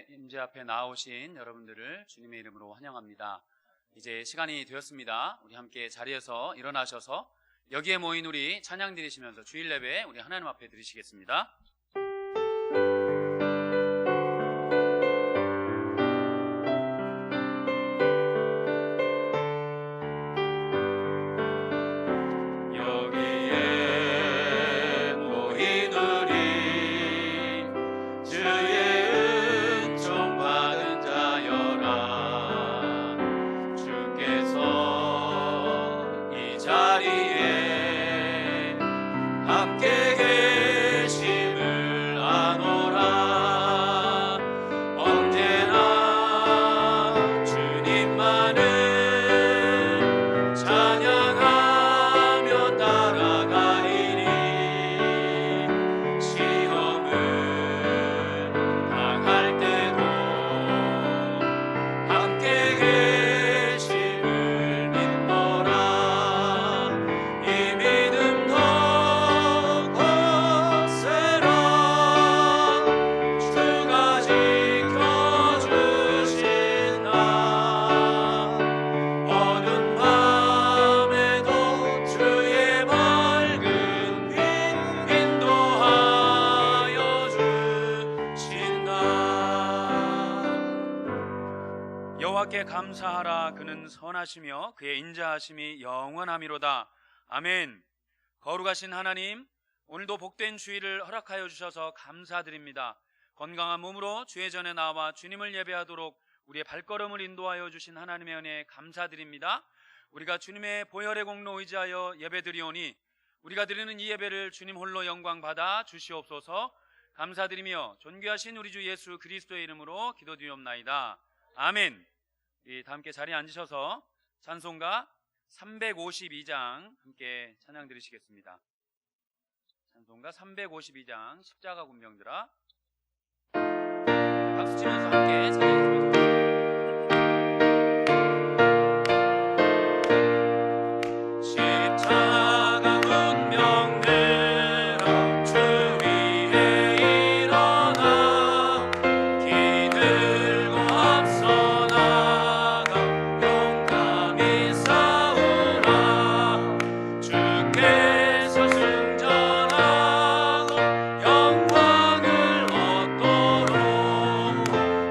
예배 임재 앞에 나오신 여러분들을 주님의 이름으로 환영합니다. 이제 시간이 되었습니다. 우리 함께 자리에서 일어나셔서 여기에 모인 우리 찬양 드리시면서 주일 예배 우리 하나님 앞에 드리시겠습니다. 여호와께 감사하라. 그는 선하시며 그의 인자하심이 영원하미로다. 아멘. 거룩하신 하나님, 오늘도 복된 주일을 허락하여 주셔서 감사드립니다. 건강한 몸으로 주의 전에 나와 주님을 예배하도록 우리의 발걸음을 인도하여 주신 하나님의 은혜에 감사드립니다. 우리가 주님의 보혈의 공로 의지하여 예배드리오니 우리가 드리는 이 예배를 주님 홀로 영광 받아 주시옵소서. 감사드리며 존귀하신 우리 주 예수 그리스도의 이름으로 기도드리옵나이다. 아멘. 다 함께 자리에 앉으셔서 찬송가 352장 함께 찬양 드리시겠습니다. 찬송가 352장 십자가 군병들아, 박수 치면서 함께 찬양해 주시겠습니다. 영광을 얻도록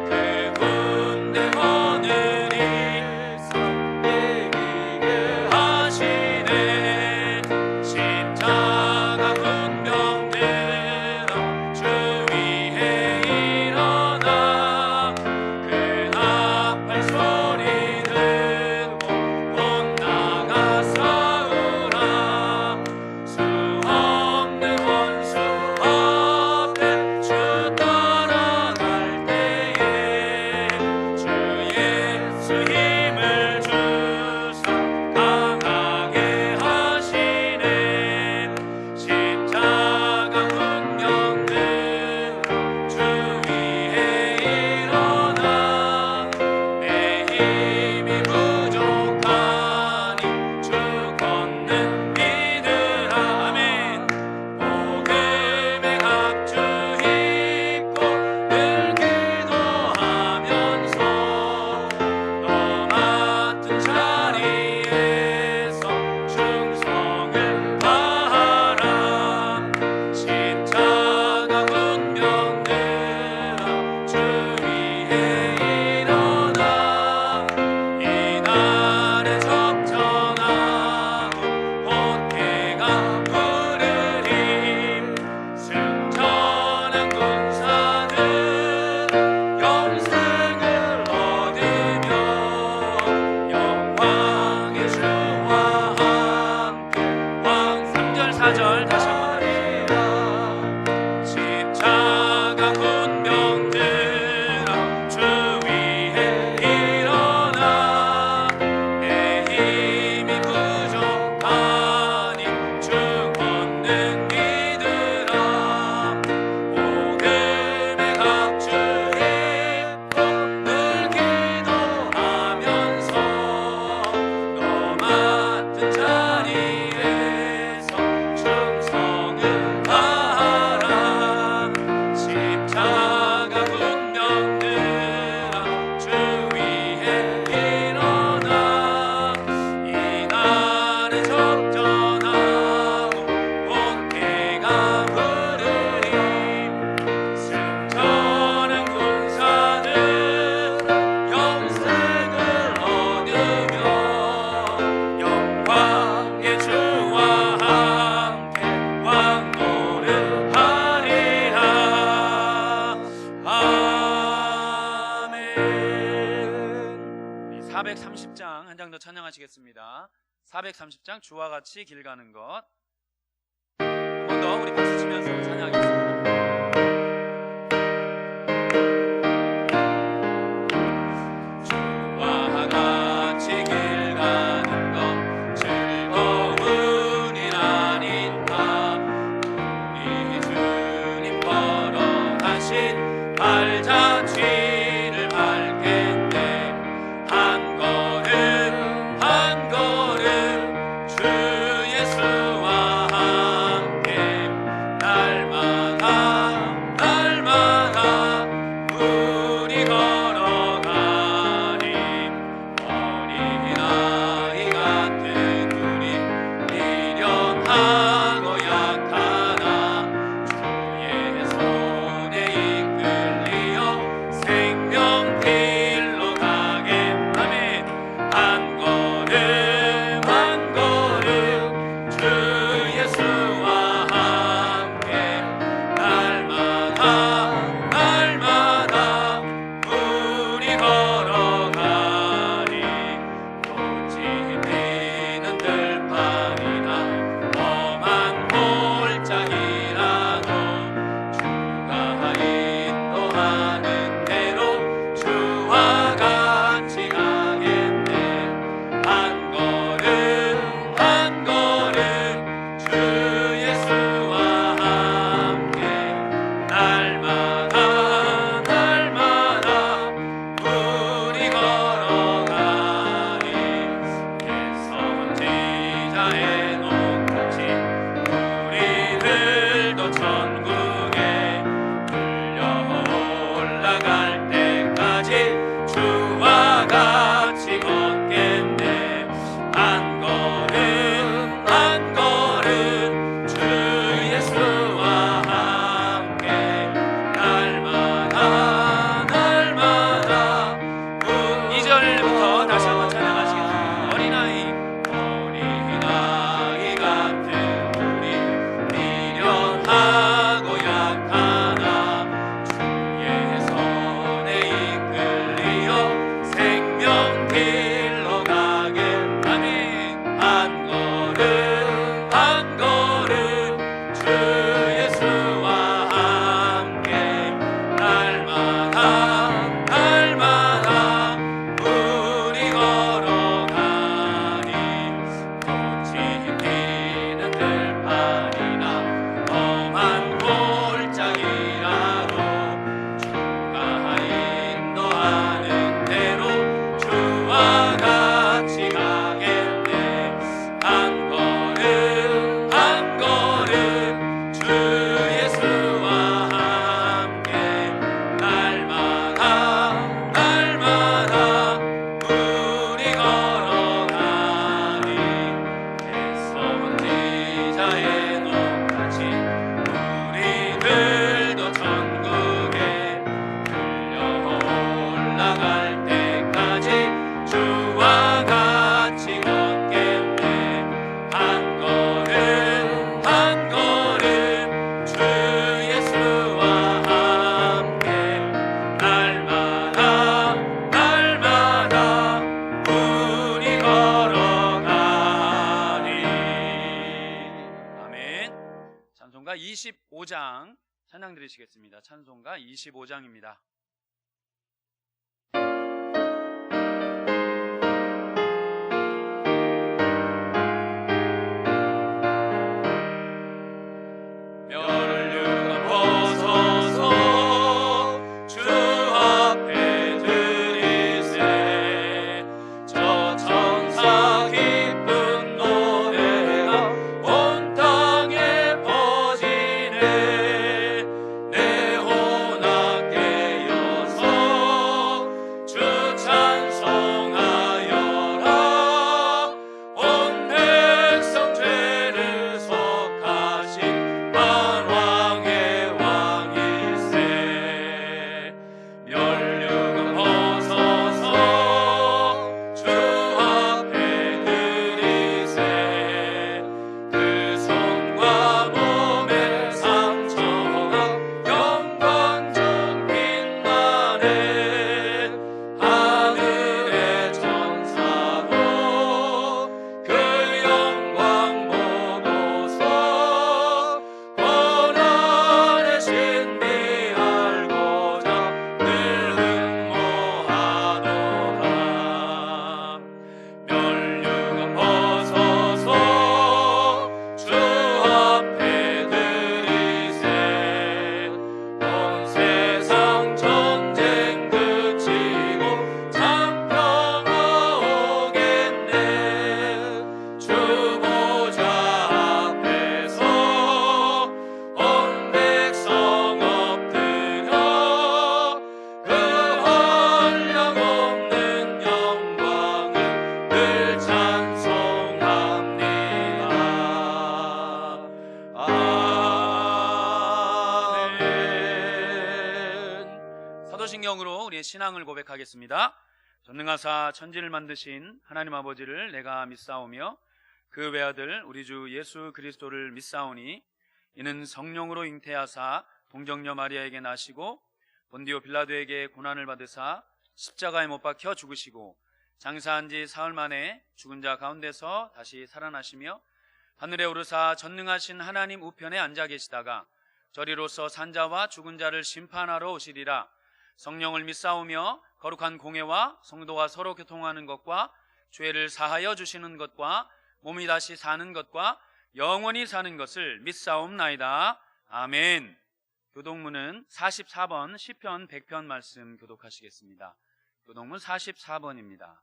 그 430장 한 장 더 찬양하시겠습니다. 430장 주와 같이 길 가는 것. 한 번 더 우리 박수 치면서 찬양하겠습니다. 주와 같이 길 가는 것 즐거운 일 아닌가. 우리 주님 걸어가신 발자취를 밟겠네. 한 걸음 한 걸음 주 예수와 함께 날마다 날마다 우리 걸어가리. 어린아이 같은 우리 미련하고 약하나 주의 손에 이끌리어 생명길로 가게. 아멘. 한 걸음 한 걸음 주 예수와 함께 날마다 날마다 우리 걸어가리. 꽃이 피는 들판이나 험한 골짜기라도 주가 인도하는 대로 주와 같이 가겠네. 한 걸음 한 걸음 주 예수와 함께 날마다 날마다 우리 걸어가리. 선지자의 높같이 우리들도 천국에 끌려 올라갈 때까지 주와 같이 걷겠네. 한 걸음 한 걸음 주 예수와 함께 날마다 날마다 2절부터 다시 한번 찬양하시겠습니다. 어린아이 같은 우리 미련하고 약하나 주의 손에 이끌리어 생명길로 가게. 아멘. 한 걸음 한 걸음 주 예수와 함께 날마다 날마다 우리 걸어가리. 꽃이 피는 들판이나 험한 골짜기라도 주가 인도하는 대로 주와 같이 가겠네. 한 걸음 한 걸음 주 예수와 함께 날마다 날마다 우리 걸어가리. 선지자의 높같이 우리들도 천국에 끌려 올라갈 때까지 주와 같이 걷겠네. 한 걸음 한 걸음 주 예수와 함께 날마다 날마다 우리 걸어가리. 아멘. 찬송가 25장 찬양 드리시겠습니다. 찬송가 25장입니다. 멸류관 벗어서 주 앞에 드리세. 저 천사 기쁜 노래가 온 땅에 퍼지네. 내 혼합게 신앙을 고백하겠습니다. 전능하사 천지를 만드신 하나님 아버지를 내가 믿사오며 그 외아들 우리 주 예수 그리스도를 믿사오니 이는 성령으로 잉태하사 동정녀 마리아에게 나시고 본디오 빌라도에게 고난을 받으사 십자가에 못 박혀 죽으시고 장사한 지 사흘 만에 죽은 자 가운데서 다시 살아나시며 하늘에 오르사 전능하신 하나님 우편에 앉아 계시다가 저리로서 산자와 죽은 자를 심판하러 오시리라. 성령을 믿사오며 거룩한 공회와 성도가 서로 교통하는 것과 죄를 사하여 주시는 것과 몸이 다시 사는 것과 영원히 사는 것을 믿사옵나이다. 아멘. 교독문은 44번 시편 100편 말씀 교독하시겠습니다. 교독문 44번입니다.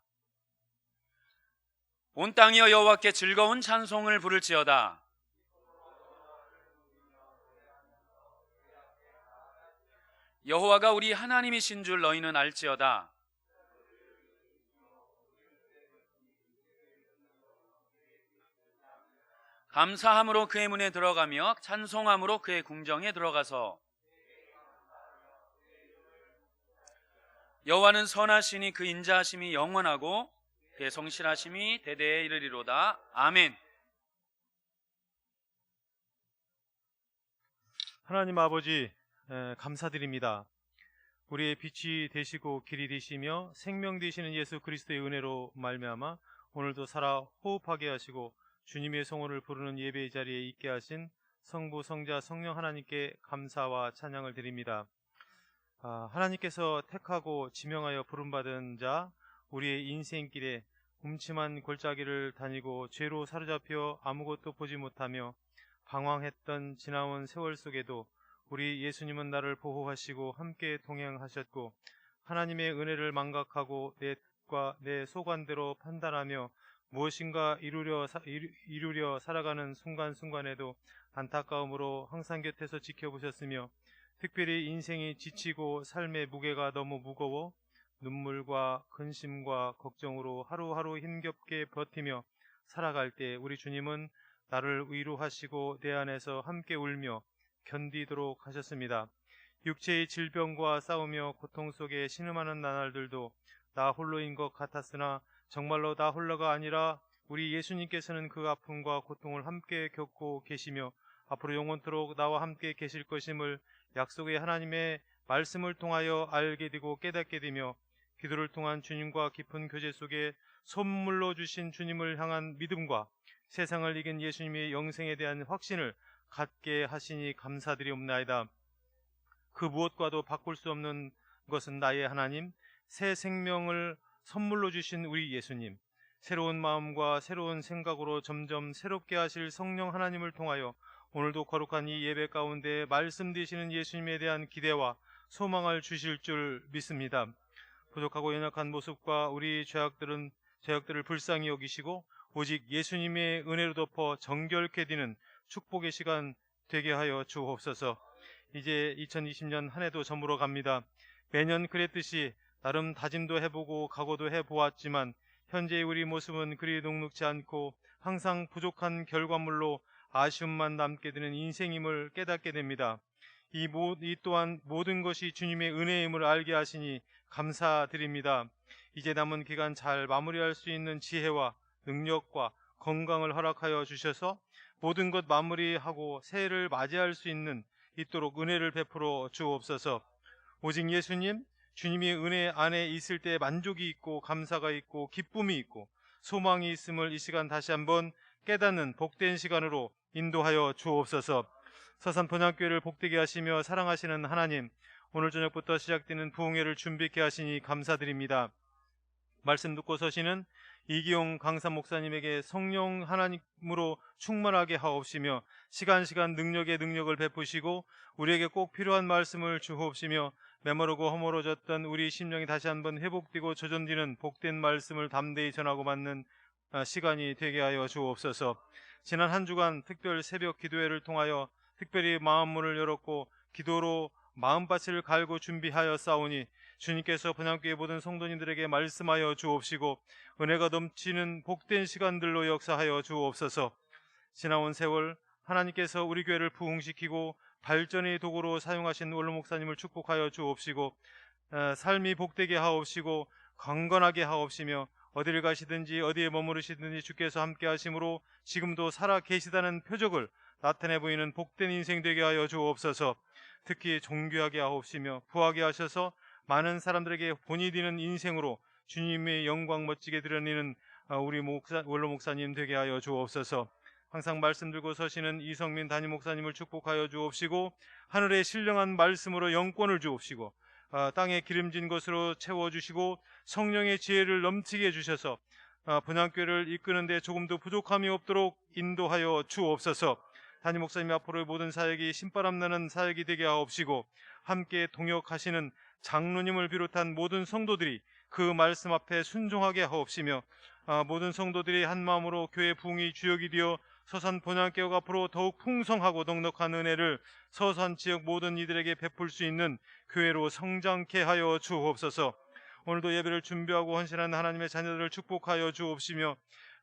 온 땅이여 여호와께 즐거운 찬송을 부를지어다. 여호와가 우리 하나님이신 줄 너희는 알지어다. 감사함으로 그의 문에 들어가며 찬송함으로 그의 궁정에 들어가서 여호와는 선하시니 그 인자하심이 영원하고 그의 성실하심이 대대에 이르리로다. 아멘. 하나님 아버지, 감사드립니다. 우리의 빛이 되시고 길이 되시며 생명 되시는 예수 그리스도의 은혜로 말미암아 오늘도 살아 호흡하게 하시고 주님의 성호를 부르는 예배의 자리에 있게 하신 성부, 성자, 성령 하나님께 감사와 찬양을 드립니다. 하나님께서 택하고 지명하여 부름받은 자, 우리의 인생길에 음침한 골짜기를 다니고 죄로 사로잡혀 아무것도 보지 못하며 방황했던 지나온 세월 속에도 우리 예수님은 나를 보호하시고 함께 동행하셨고 하나님의 은혜를 망각하고 내 뜻과 내 소관대로 판단하며 무엇인가 이루려 살아가는 순간순간에도 안타까움으로 항상 곁에서 지켜보셨으며 특별히 인생이 지치고 삶의 무게가 너무 무거워 눈물과 근심과 걱정으로 하루하루 힘겹게 버티며 살아갈 때 우리 주님은 나를 위로하시고 내 안에서 함께 울며 견디도록 하셨습니다. 육체의 질병과 싸우며 고통 속에 신음하는 나날들도 나 홀로인 것 같았으나 정말로 나 홀로가 아니라 우리 예수님께서는 그 아픔과 고통을 함께 겪고 계시며 앞으로 영원토록 나와 함께 계실 것임을 약속의 하나님의 말씀을 통하여 알게 되고 깨닫게 되며 기도를 통한 주님과 깊은 교제 속에 선물로 주신 주님을 향한 믿음과 세상을 이긴 예수님의 영생에 대한 확신을 갖게 하시니 감사드리옵나이다. 그 무엇과도 바꿀 수 없는 것은 나의 하나님, 새 생명을 선물로 주신 우리 예수님, 새로운 마음과 새로운 생각으로 점점 새롭게 하실 성령 하나님을 통하여 오늘도 거룩한 이 예배 가운데 말씀 되시는 예수님에 대한 기대와 소망을 주실 줄 믿습니다. 부족하고 연약한 모습과 우리 죄악들을 불쌍히 여기시고 오직 예수님의 은혜로 덮어 정결케 되는 축복의 시간 되게 하여 주옵소서. 이제 2020년 한 해도 저물어 갑니다. 매년 그랬듯이 나름 다짐도 해보고 각오도 해보았지만 현재의 우리 모습은 그리 녹록지 않고 항상 부족한 결과물로 아쉬움만 남게 되는 인생임을 깨닫게 됩니다. 이 또한 모든 것이 주님의 은혜임을 알게 하시니 감사드립니다. 이제 남은 기간 잘 마무리할 수 있는 지혜와 능력과 건강을 허락하여 주셔서 모든 것 마무리하고 새해를 맞이할 수 있도록 은혜를 베풀어 주옵소서. 오직 예수님, 주님의 은혜 안에 있을 때 만족이 있고 감사가 있고 기쁨이 있고 소망이 있음을 이 시간 다시 한번 깨닫는 복된 시간으로 인도하여 주옵소서. 서산 본향교회를 복되게 하시며 사랑하시는 하나님, 오늘 저녁부터 시작되는 부흥회를 준비케 하시니 감사드립니다. 말씀 듣고 서시는 이기용 강사 목사님에게 성령 하나님으로 충만하게 하옵시며 시간 능력에 능력을 베푸시고 우리에게 꼭 필요한 말씀을 주옵시며 메모르고 허물어졌던 우리 심령이 다시 한번 회복되고 조전되는 복된 말씀을 담대히 전하고 받는 시간이 되게 하여 주옵소서. 지난 한 주간 특별 새벽 기도회를 통하여 특별히 마음문을 열었고 기도로 마음밭을 갈고 준비하여 싸우니 주님께서 본향교회 모든 성도님들에게 말씀하여 주옵시고 은혜가 넘치는 복된 시간들로 역사하여 주옵소서. 지나온 세월 하나님께서 우리 교회를 부흥시키고 발전의 도구로 사용하신 원로 목사님을 축복하여 주옵시고 삶이 복되게 하옵시고 강건하게 하옵시며 어디를 가시든지 어디에 머무르시든지 주께서 함께 하심으로 지금도 살아 계시다는 표적을 나타내 보이는 복된 인생 되게 하여 주옵소서. 특히 존귀하게 하옵시며 부하게 하셔서 많은 사람들에게 본이 되는 인생으로 주님의 영광 멋지게 드러내는 우리 원로 목사님 되게 하여 주옵소서. 항상 말씀 들고 서시는 이성민 담임 목사님을 축복하여 주옵시고 하늘의 신령한 말씀으로 영권을 주옵시고 땅에 기름진 것으로 채워주시고 성령의 지혜를 넘치게 해주셔서 본향교회를 이끄는 데 조금도 부족함이 없도록 인도하여 주옵소서. 담임 목사님 앞으로의 모든 사역이 신바람 나는 사역이 되게 하옵시고 함께 동역하시는 장로님을 비롯한 모든 성도들이 그 말씀 앞에 순종하게 하옵시며 모든 성도들이 한 마음으로 교회 부흥이 주역이 되어 서산 본향교회가 앞으로 더욱 풍성하고 넉넉한 은혜를 서산 지역 모든 이들에게 베풀 수 있는 교회로 성장케 하여 주옵소서. 오늘도 예배를 준비하고 헌신하는 하나님의 자녀들을 축복하여 주옵시며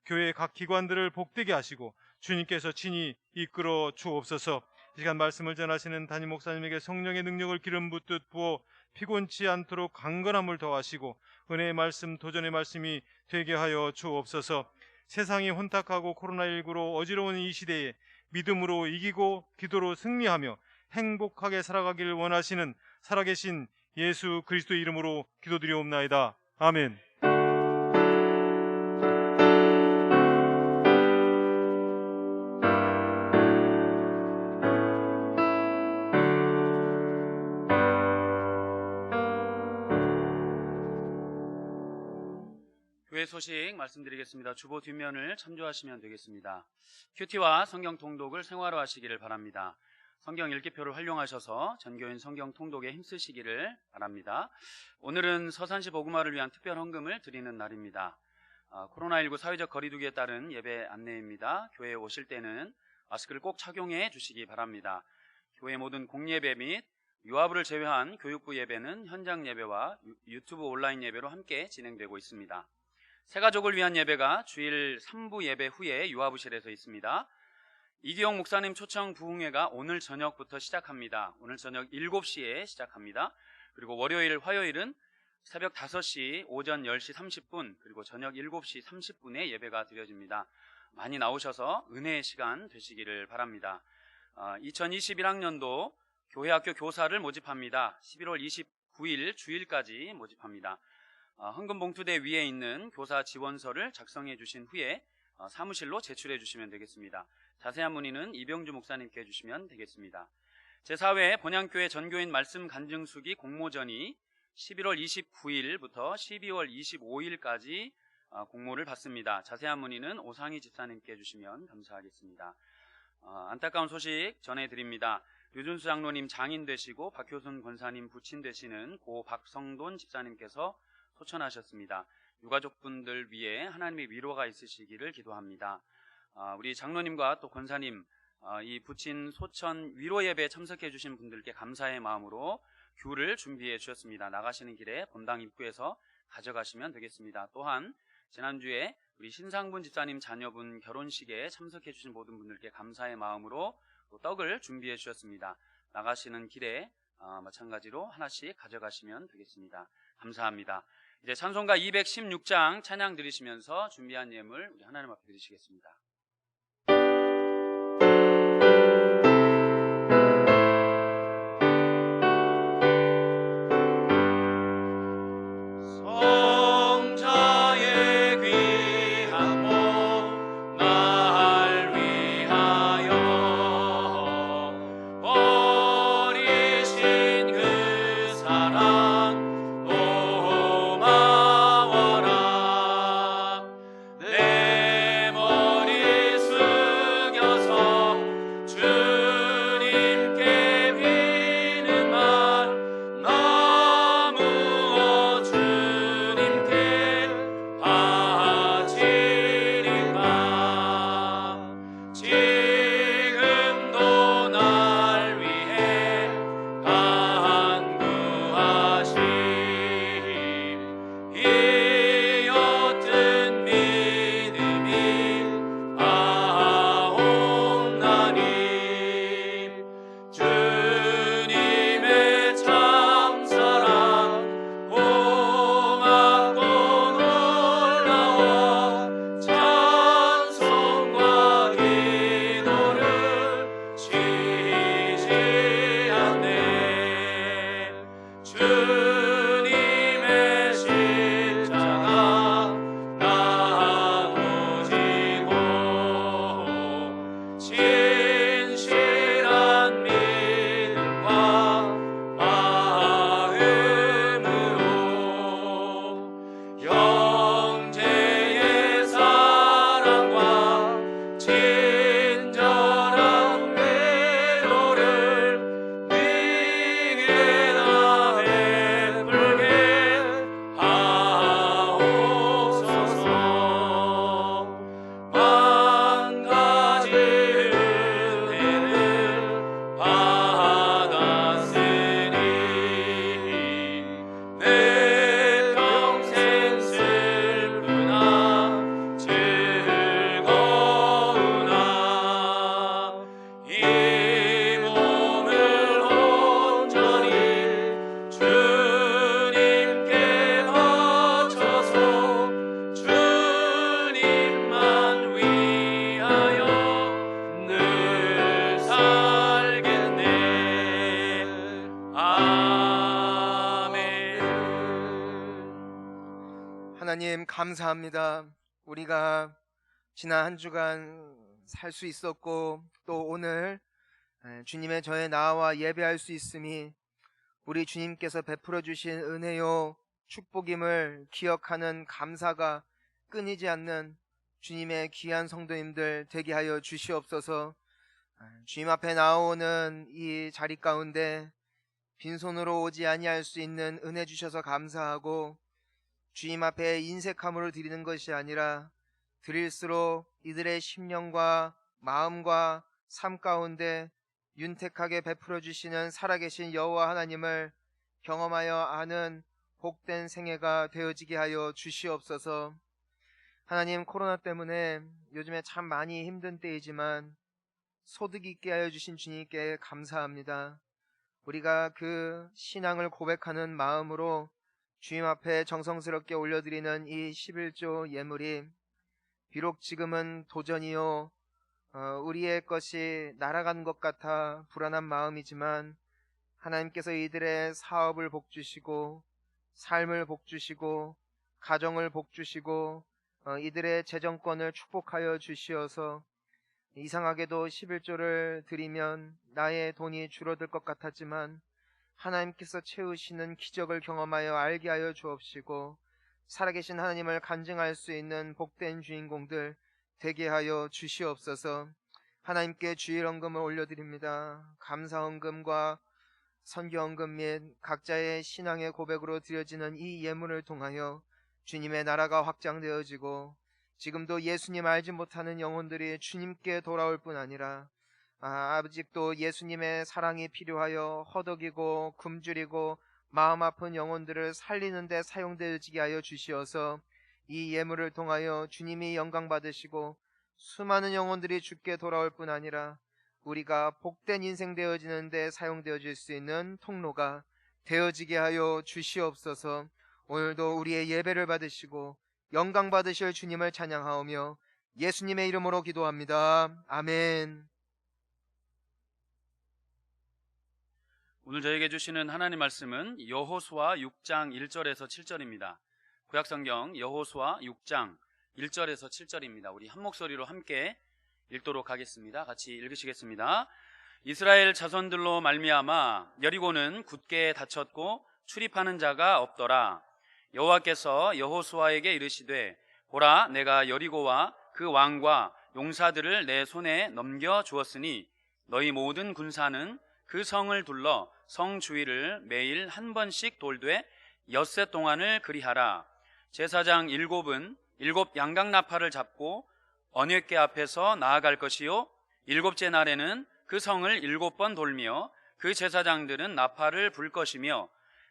교회의 각 기관들을 복되게 하시고 주님께서 친히 이끌어 주옵소서. 이 시간 말씀을 전하시는 담임 목사님에게 성령의 능력을 기름 붓듯 부어 피곤치 않도록 강건함을 더하시고 은혜의 말씀, 도전의 말씀이 되게 하여 주옵소서. 세상이 혼탁하고 코로나19로 어지러운 이 시대에 믿음으로 이기고 기도로 승리하며 행복하게 살아가기를 원하시는 살아계신 예수 그리스도 이름으로 기도드리옵나이다. 아멘. 교회 소식 말씀드리겠습니다. 주보 뒷면을 참조하시면 되겠습니다. 큐티와 성경 통독을 생활화하시기를 바랍니다. 성경 읽기표를 활용하셔서 전교인 성경 통독에 힘쓰시기를 바랍니다. 오늘은 서산시 복음화를 위한 특별 헌금을 드리는 날입니다. 코로나19 사회적 거리두기에 따른 예배 안내입니다. 교회에 오실 때는 마스크를 꼭 착용해 주시기 바랍니다. 교회 모든 공예배 및 유아부를 제외한 교육부 예배는 현장 예배와 유튜브 온라인 예배로 함께 진행되고 있습니다. 새가족을 위한 예배가 주일 3부 예배 후에 유아부실에서 있습니다. 이기영 목사님 초청 부흥회가 오늘 저녁부터 시작합니다. 오늘 저녁 7시에 시작합니다. 그리고 월요일, 화요일은 새벽 5시, 오전 10시 30분, 그리고 저녁 7시 30분에 예배가 드려집니다. 많이 나오셔서 은혜의 시간 되시기를 바랍니다. 2021학년도 교회학교 교사를 모집합니다. 11월 29일 주일까지 모집합니다. 헌금 봉투대 위에 있는 교사 지원서를 작성해 주신 후에 사무실로 제출해 주시면 되겠습니다. 자세한 문의는 이병주 목사님께 해주시면 되겠습니다. 제4회 본향교회 전교인 말씀 간증수기 공모전이 11월 29일부터 12월 25일까지 공모를 받습니다. 자세한 문의는 오상희 집사님께 해주시면 감사하겠습니다. 안타까운 소식 전해드립니다. 류준수 장로님 장인 되시고 박효순 권사님 부친 되시는 고 박성돈 집사님께서 소천하셨습니다. 유가족분들 위해 하나님의 위로가 있으시기를 기도합니다. 우리 장로님과 또 권사님, 이 부친 소천 위로 예배에 참석해 주신 분들께 감사의 마음으로 귤을 준비해 주셨습니다. 나가시는 길에 본당 입구에서 가져가시면 되겠습니다. 또한 지난주에 우리 신상분 집사님 자녀분 결혼식에 참석해 주신 모든 분들께 감사의 마음으로 또 떡을 준비해 주셨습니다. 나가시는 길에 마찬가지로 하나씩 가져가시면 되겠습니다. 감사합니다. 이제 찬송가 216장 찬양 드리시면서 준비한 예물 우리 하나님 앞에 드리시겠습니다. 내 머리 감사합니다. 우리가 지난 한 주간 살 수 있었고 또 오늘 주님의 전에 나와 예배할 수 있음이 우리 주님께서 베풀어 주신 은혜요 축복임을 기억하는 감사가 끊이지 않는 주님의 귀한 성도님들 되게 하여 주시옵소서. 주님 앞에 나오는 이 자리 가운데 빈손으로 오지 아니할 수 있는 은혜 주셔서 감사하고, 주님 앞에 인색함으로 드리는 것이 아니라 드릴수록 이들의 심령과 마음과 삶 가운데 윤택하게 베풀어 주시는 살아계신 여호와 하나님을 경험하여 아는 복된 생애가 되어지게 하여 주시옵소서. 하나님, 코로나 때문에 요즘에 참 많이 힘든 때이지만 소득 있게 하여 주신 주님께 감사합니다. 우리가 그 신앙을 고백하는 마음으로 주님 앞에 정성스럽게 올려드리는 이 11조 예물이 비록 지금은 도전이요 우리의 것이 날아간 것 같아 불안한 마음이지만, 하나님께서 이들의 사업을 복주시고 삶을 복주시고 가정을 복주시고 이들의 재정권을 축복하여 주시어서, 이상하게도 11조를 드리면 나의 돈이 줄어들 것 같았지만 하나님께서 채우시는 기적을 경험하여 알게 하여 주옵시고, 살아계신 하나님을 간증할 수 있는 복된 주인공들 되게 하여 주시옵소서. 하나님께 주일헌금을 올려드립니다. 감사헌금과 선교헌금 및 각자의 신앙의 고백으로 드려지는 이 예물을 통하여 주님의 나라가 확장되어지고, 지금도 예수님 알지 못하는 영혼들이 주님께 돌아올 뿐 아니라 아직도 예수님의 사랑이 필요하여 허덕이고 굶주리고 마음 아픈 영혼들을 살리는 데 사용되어지게 하여 주시어서, 이 예물을 통하여 주님이 영광 받으시고 수많은 영혼들이 주께 돌아올 뿐 아니라 우리가 복된 인생 되어지는 데 사용되어질 수 있는 통로가 되어지게 하여 주시옵소서. 오늘도 우리의 예배를 받으시고 영광 받으실 주님을 찬양하오며 예수님의 이름으로 기도합니다. 아멘. 오늘 저에게 주시는 하나님 말씀은 여호수아 6장 1절에서 7절입니다. 구약성경 여호수아 6장 1절에서 7절입니다. 우리 한 목소리로 함께 읽도록 하겠습니다. 같이 읽으시겠습니다. 이스라엘 자손들로 말미암아 여리고는 굳게 닫혔고 출입하는 자가 없더라. 여호와께서 여호수아에게 이르시되, 보라, 내가 여리고와 그 왕과 용사들을 내 손에 넘겨 주었으니 너희 모든 군사는 그 성을 둘러 성 주위를 매일 한 번씩 돌되 엿새 동안을 그리하라. 제사장 7은 7 양각나팔을 잡고 언약궤 앞에서 나아갈 것이요, 7째 날에는 그 성을 7번 돌며 그 제사장들은 나팔을 불 것이며,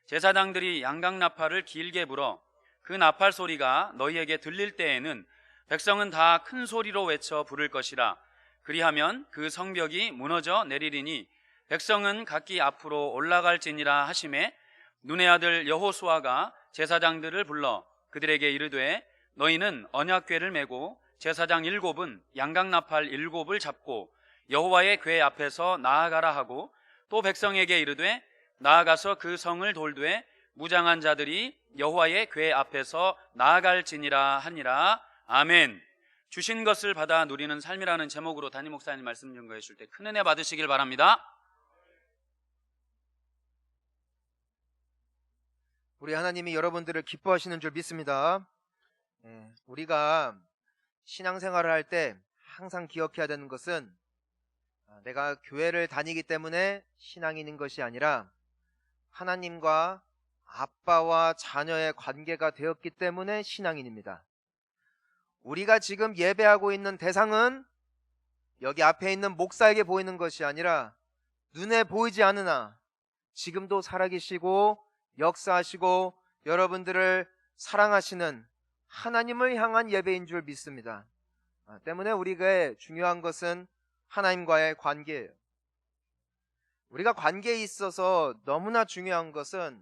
제사장들이 양각나팔을 길게 불어 그 나팔 소리가 너희에게 들릴 때에는 백성은 다 큰 소리로 외쳐 부를 것이라. 그리하면 그 성벽이 무너져 내리리니 백성은 각기 앞으로 올라갈지니라 하시매, 눈의 아들 여호수아가 제사장들을 불러 그들에게 이르되, 너희는 언약궤를 메고 제사장 7은 양각나팔 7을 잡고 여호와의 궤 앞에서 나아가라 하고, 또 백성에게 이르되, 나아가서 그 성을 돌되 무장한 자들이 여호와의 궤 앞에서 나아갈지니라 하니라. 아멘. 주신 것을 받아 누리는 삶이라는 제목으로 담임 목사님 말씀 증거해 주실 때 큰 은혜 받으시길 바랍니다. 우리 하나님이 여러분들을 기뻐하시는 줄 믿습니다. 우리가 신앙생활을 할 때 항상 기억해야 되는 것은, 내가 교회를 다니기 때문에 신앙이 있는 것이 아니라 하나님과 아빠와 자녀의 관계가 되었기 때문에 신앙인입니다. 우리가 지금 예배하고 있는 대상은 여기 앞에 있는 목사에게 보이는 것이 아니라 눈에 보이지 않으나 지금도 살아계시고 역사하시고 여러분들을 사랑하시는 하나님을 향한 예배인 줄 믿습니다. 때문에 우리가 중요한 것은 하나님과의 관계예요. 우리가 관계에 있어서 너무나 중요한 것은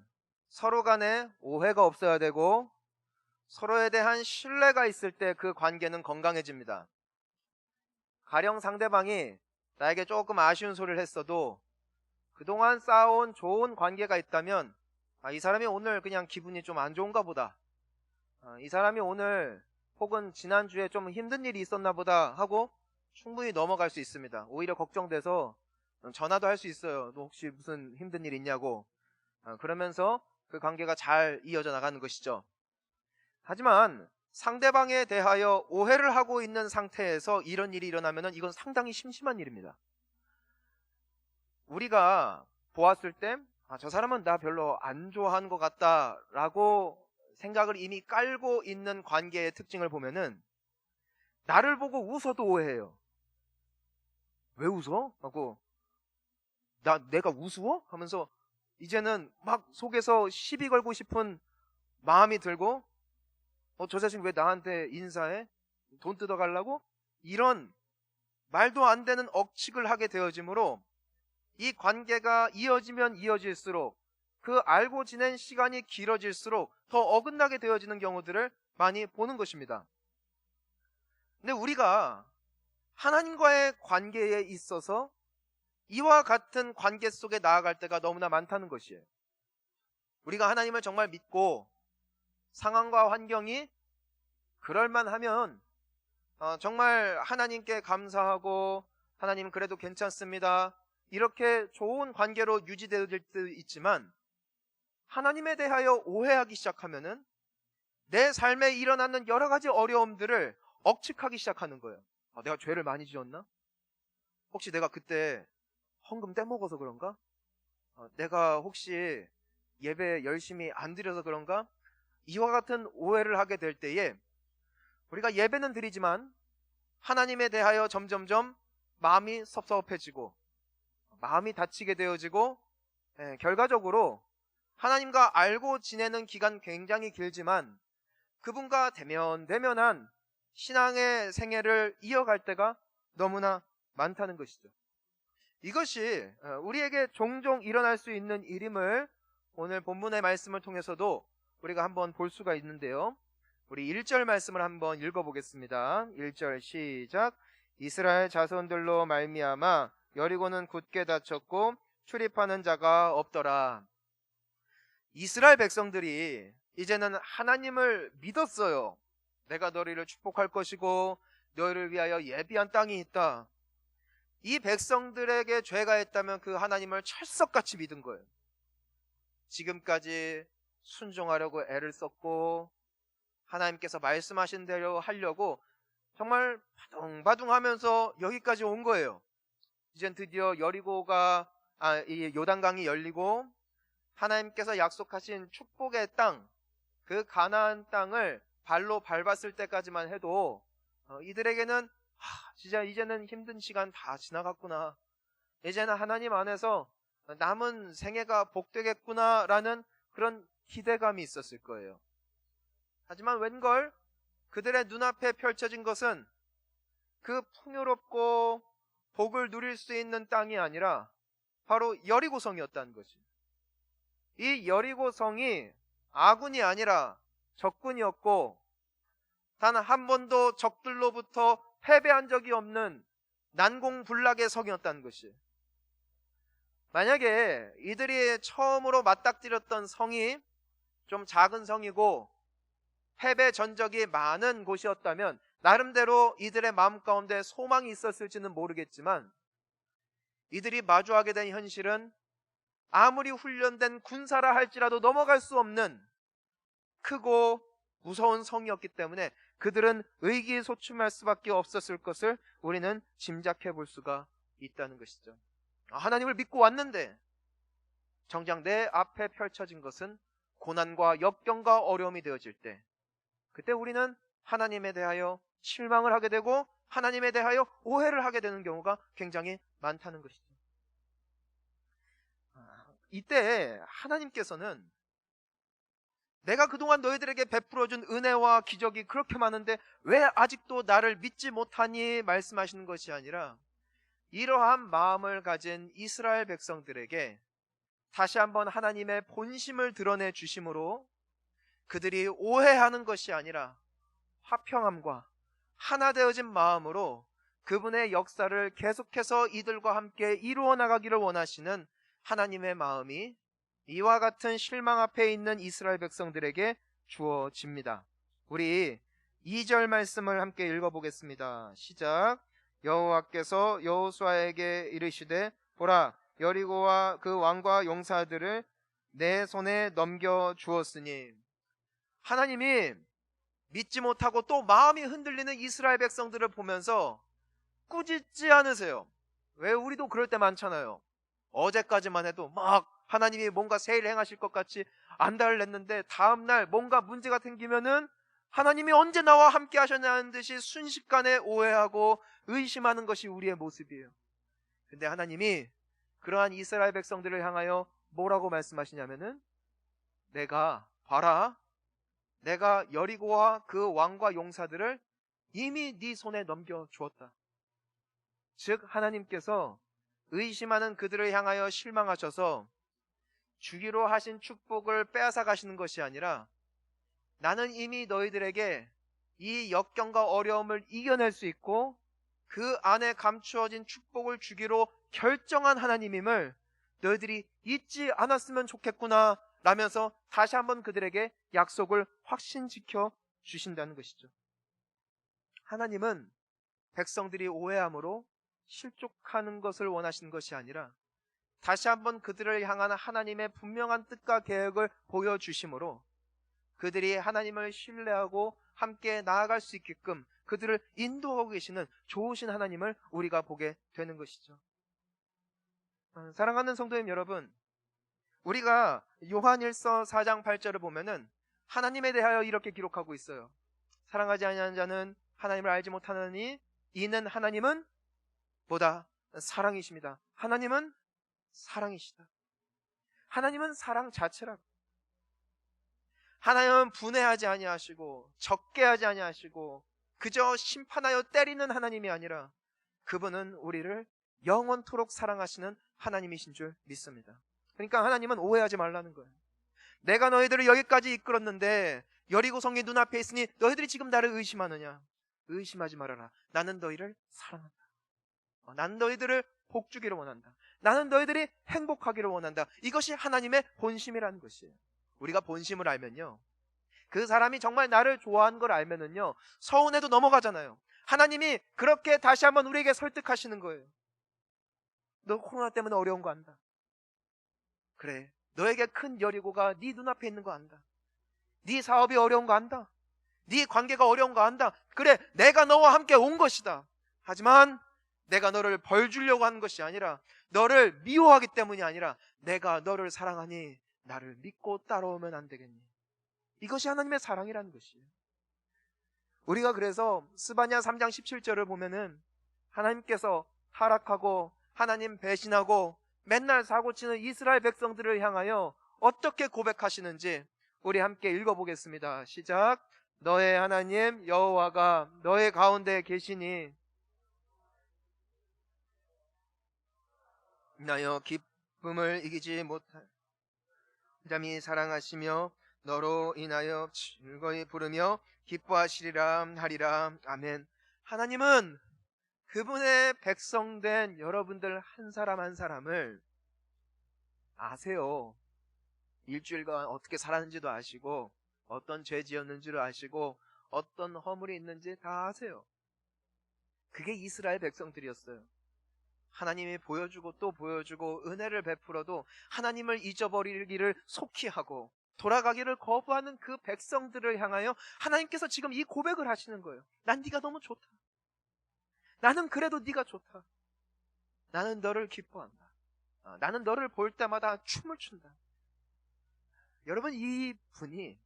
서로 간에 오해가 없어야 되고 서로에 대한 신뢰가 있을 때 그 관계는 건강해집니다. 가령 상대방이 나에게 조금 아쉬운 소리를 했어도 그동안 쌓아온 좋은 관계가 있다면, 이 사람이 오늘 그냥 기분이 좀 안 좋은가 보다, 이 사람이 오늘 혹은 지난주에 좀 힘든 일이 있었나 보다 하고 충분히 넘어갈 수 있습니다. 오히려 걱정돼서 전화도 할 수 있어요. 너 혹시 무슨 힘든 일 있냐고. 그러면서 그 관계가 잘 이어져 나가는 것이죠. 하지만 상대방에 대하여 오해를 하고 있는 상태에서 이런 일이 일어나면 이건 상당히 심심한 일입니다. 우리가 보았을 때 저 사람은 나 별로 안 좋아하는 것 같다라고 생각을 이미 깔고 있는 관계의 특징을 보면은 나를 보고 웃어도 오해해요. 왜 웃어? 하고 내가 우스워? 하면서 이제는 막 속에서 시비 걸고 싶은 마음이 들고 저 자식 왜 나한테 인사해? 돈 뜯어가려고? 이런 말도 안 되는 억측을 하게 되어지므로 이 관계가 이어지면 이어질수록 그 알고 지낸 시간이 길어질수록 더 어긋나게 되어지는 경우들을 많이 보는 것입니다. 근데 우리가 하나님과의 관계에 있어서 이와 같은 관계 속에 나아갈 때가 너무나 많다는 것이에요. 우리가 하나님을 정말 믿고 상황과 환경이 그럴만하면 정말 하나님께 감사하고 하나님 그래도 괜찮습니다. 이렇게 좋은 관계로 유지되어질 수 있지만 하나님에 대하여 오해하기 시작하면은 내 삶에 일어나는 여러 가지 어려움들을 억측하기 시작하는 거예요. 내가 죄를 많이 지었나? 혹시 내가 그때 헌금 떼먹어서 그런가? 내가 혹시 예배 열심히 안 드려서 그런가? 이와 같은 오해를 하게 될 때에 우리가 예배는 드리지만 하나님에 대하여 점점점 마음이 섭섭해지고 마음이 다치게 되어지고 결과적으로 하나님과 알고 지내는 기간 굉장히 길지만 그분과 대면대면한 신앙의 생애를 이어갈 때가 너무나 많다는 것이죠. 이것이 우리에게 종종 일어날 수 있는 일임을 오늘 본문의 말씀을 통해서도 우리가 한번 볼 수가 있는데요. 우리 1절 말씀을 한번 읽어보겠습니다. 1절 시작. 이스라엘 자손들로 말미암아 여리고는 굳게 닫혔고 출입하는 자가 없더라. 이스라엘 백성들이 이제는 하나님을 믿었어요. 내가 너희를 축복할 것이고 너희를 위하여 예비한 땅이 있다. 이 백성들에게 죄가 있다면 그 하나님을 철석같이 믿은 거예요. 지금까지 순종하려고 애를 썼고 하나님께서 말씀하신 대로 하려고 정말 바둥바둥하면서 여기까지 온 거예요. 이젠 드디어 이 요단강이 열리고 하나님께서 약속하신 축복의 땅, 그 가나안 땅을 발로 밟았을 때까지만 해도 이들에게는 진짜 이제는 힘든 시간 다 지나갔구나. 이제는 하나님 안에서 남은 생애가 복되겠구나라는 그런 기대감이 있었을 거예요. 하지만 웬걸 그들의 눈앞에 펼쳐진 것은 그 풍요롭고 복을 누릴 수 있는 땅이 아니라 바로 여리고성이었다는 것이. 이 여리고성이 아군이 아니라 적군이었고 단 한 번도 적들로부터 패배한 적이 없는 난공불락의 성이었다는 것이. 만약에 이들이 처음으로 맞닥뜨렸던 성이 좀 작은 성이고 패배 전적이 많은 곳이었다면 나름대로 이들의 마음 가운데 소망이 있었을지는 모르겠지만 이들이 마주하게 된 현실은 아무리 훈련된 군사라 할지라도 넘어갈 수 없는 크고 무서운 성이었기 때문에 그들은 의기소침할 수밖에 없었을 것을 우리는 짐작해 볼 수가 있다는 것이죠. 하나님을 믿고 왔는데 정작 내 앞에 펼쳐진 것은 고난과 역경과 어려움이 되어질 때 그때 우리는 하나님에 대하여 실망을 하게 되고 하나님에 대하여 오해를 하게 되는 경우가 굉장히 많다는 것이죠. 이때 하나님께서는 내가 그동안 너희들에게 베풀어준 은혜와 기적이 그렇게 많은데 왜 아직도 나를 믿지 못하니 말씀하시는 것이 아니라 이러한 마음을 가진 이스라엘 백성들에게 다시 한번 하나님의 본심을 드러내 주심으로 그들이 오해하는 것이 아니라 화평함과 하나 되어진 마음으로 그분의 역사를 계속해서 이들과 함께 이루어 나가기를 원하시는 하나님의 마음이 이와 같은 실망 앞에 있는 이스라엘 백성들에게 주어집니다. 우리 2절 말씀을 함께 읽어보겠습니다. 시작. 여호와께서 여호수아에게 이르시되 보라 여리고와 그 왕과 용사들을 내 손에 넘겨 주었으니, 하나님이 믿지 못하고 또 마음이 흔들리는 이스라엘 백성들을 보면서 꾸짖지 않으세요. 왜? 우리도 그럴 때 많잖아요. 어제까지만 해도 막 하나님이 뭔가 새 일을 행하실 것 같이 안달을 냈는데 다음날 뭔가 문제가 생기면은 하나님이 언제 나와 함께 하셨냐는 듯이 순식간에 오해하고 의심하는 것이 우리의 모습이에요. 근데 하나님이 그러한 이스라엘 백성들을 향하여 뭐라고 말씀하시냐면은, 내가 봐라, 내가 여리고와 그 왕과 용사들을 이미 네 손에 넘겨 주었다. 즉 하나님께서 의심하는 그들을 향하여 실망하셔서 주기로 하신 축복을 빼앗아 가시는 것이 아니라, 나는 이미 너희들에게 이 역경과 어려움을 이겨낼 수 있고 그 안에 감추어진 축복을 주기로 결정한 하나님임을 너희들이 잊지 않았으면 좋겠구나 라면서 다시 한번 그들에게 약속을 확신시켜 주신다는 것이죠. 하나님은 백성들이 오해함으로 실족하는 것을 원하시는 것이 아니라 다시 한번 그들을 향한 하나님의 분명한 뜻과 계획을 보여주심으로 그들이 하나님을 신뢰하고 함께 나아갈 수 있게끔 그들을 인도하고 계시는 좋으신 하나님을 우리가 보게 되는 것이죠. 사랑하는 성도님 여러분, 우리가 요한일서 4장 8절을 보면은 하나님에 대하여 이렇게 기록하고 있어요. 사랑하지 아니하는 자는 하나님을 알지 못하느니 이는 하나님은 보다 사랑이십니다. 하나님은 사랑이시다. 하나님은 사랑 자체라고. 하나님은 분해하지 아니하시고 적게 하지 아니하시고 그저 심판하여 때리는 하나님이 아니라 그분은 우리를 영원토록 사랑하시는 하나님이신 줄 믿습니다. 그러니까 하나님은 오해하지 말라는 거예요. 내가 너희들을 여기까지 이끌었는데 여리고 성이 눈앞에 있으니 너희들이 지금 나를 의심하느냐? 의심하지 말아라. 나는 너희를 사랑한다. 나는 너희들을 복 주기를 원한다. 나는 너희들이 행복하기를 원한다. 이것이 하나님의 본심이라는 것이에요. 우리가 본심을 알면요, 그 사람이 정말 나를 좋아하는 걸 알면은요 서운해도 넘어가잖아요. 하나님이 그렇게 다시 한번 우리에게 설득하시는 거예요. 너 코로나 때문에 어려운 거 안다. 그래, 너에게 큰 여리고가 네 눈앞에 있는 거 안다. 네 사업이 어려운 거 안다. 네 관계가 어려운 거 안다. 그래, 내가 너와 함께 온 것이다. 하지만 내가 너를 벌 주려고 하는 것이 아니라, 너를 미워하기 때문이 아니라 내가 너를 사랑하니 나를 믿고 따라오면 안 되겠니? 이것이 하나님의 사랑이라는 것이에요. 우리가 그래서 스바냐 3장 17절을 보면은 하나님께서 타락하고 하나님 배신하고 맨날 사고치는 이스라엘 백성들을 향하여 어떻게 고백하시는지 우리 함께 읽어보겠습니다. 시작. 너의 하나님 여호와가 너의 가운데 계시니 나여 기쁨을 이기지 못할 잠이 사랑하시며 너로 인하여 즐거이 부르며 기뻐하시리라 하리라. 아멘. 하나님은 그분의 백성된 여러분들 한 사람 한 사람을 아세요. 일주일간 어떻게 살았는지도 아시고 어떤 죄 지었는지도 아시고 어떤 허물이 있는지 다 아세요. 그게 이스라엘 백성들이었어요. 하나님이 보여주고 또 보여주고 은혜를 베풀어도 하나님을 잊어버리기를 속히 하고 돌아가기를 거부하는 그 백성들을 향하여 하나님께서 지금 이 고백을 하시는 거예요. 난 네가 너무 좋다. 나는 그래도 네가 좋다. 나는 너를 기뻐한다. 나는 너를 볼 때마다 춤을 춘다. 여러분, 이 분이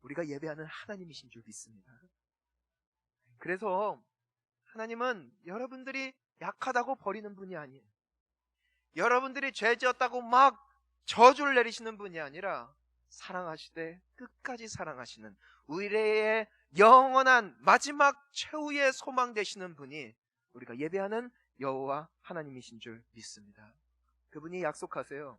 우리가 예배하는 하나님이신 줄 믿습니다. 그래서 하나님은 여러분들이 약하다고 버리는 분이 아니에요. 여러분들이 죄 지었다고 막 저주를 내리시는 분이 아니라 사랑하시되 끝까지 사랑하시는 의뢰의 영원한 마지막 최후의 소망 되시는 분이 우리가 예배하는 여호와 하나님이신 줄 믿습니다. 그분이 약속하세요.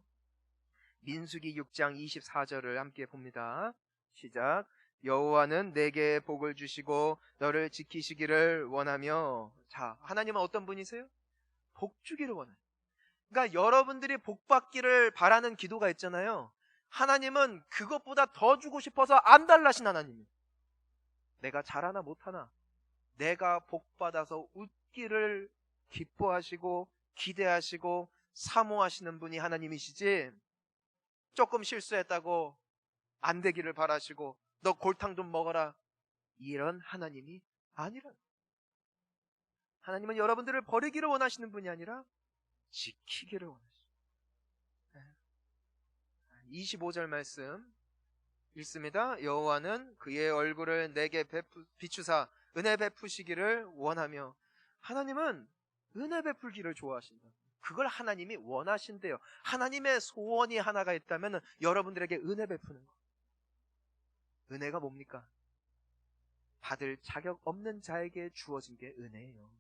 민수기 6장 24절을 함께 봅니다. 시작. 여호와는 내게 복을 주시고 너를 지키시기를 원하며. 자, 하나님은 어떤 분이세요? 복 주기를 원해요. 그러니까 여러분들이 복 받기를 바라는 기도가 있잖아요. 하나님은 그것보다 더 주고 싶어서 안 달라신 하나님이에요. 내가 잘하나 못하나 내가 복받아서 웃기를 기뻐하시고 기대하시고 사모하시는 분이 하나님이시지, 조금 실수했다고 안 되기를 바라시고 너 골탕 좀 먹어라 이런 하나님이 아니라, 하나님은 여러분들을 버리기를 원하시는 분이 아니라 지키기를 원하시죠. 25절 말씀 읽습니다. 여호와는 그의 얼굴을 내게 비추사 은혜 베푸시기를 원하며, 하나님은 은혜 베풀기를 좋아하신다. 그걸 하나님이 원하신대요. 하나님의 소원이 하나가 있다면 여러분들에게 은혜 베푸는 거. 은혜가 뭡니까? 받을 자격 없는 자에게 주어진 게 은혜예요.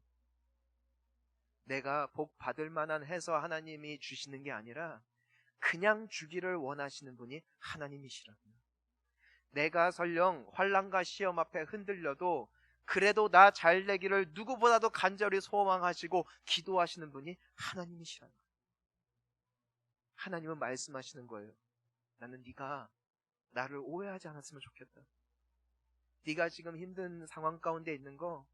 내가 복 받을 만한 해서 하나님이 주시는 게 아니라 그냥 주기를 원하시는 분이 하나님이시라고요. 내가 설령 환난과 시험 앞에 흔들려도 그래도 나 잘 되기를 누구보다도 간절히 소망하시고 기도하시는 분이 하나님이시라는 거예요. 하나님은 말씀하시는 거예요. 나는 네가 나를 오해하지 않았으면 좋겠다. 네가 지금 힘든 상황 가운데 있는 거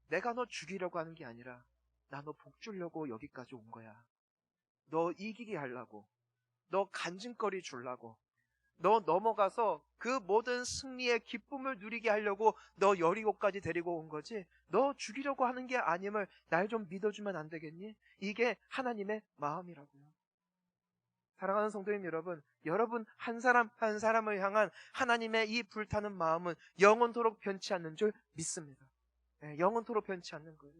내가 너 죽이려고 하는 게 아니라 나 너 복 주려고 여기까지 온 거야. 너 이기게 하려고, 너 간증거리 주려고, 너 넘어가서 그 모든 승리의 기쁨을 누리게 하려고 너 여리고까지 데리고 온 거지, 너 죽이려고 하는 게 아님을 날 좀 믿어주면 안 되겠니? 이게 하나님의 마음이라고요. 사랑하는 성도님 여러분, 여러분 한 사람 한 사람을 향한 하나님의 이 불타는 마음은 영원토록 변치 않는 줄 믿습니다. 영원토록 변치 않는 거예요.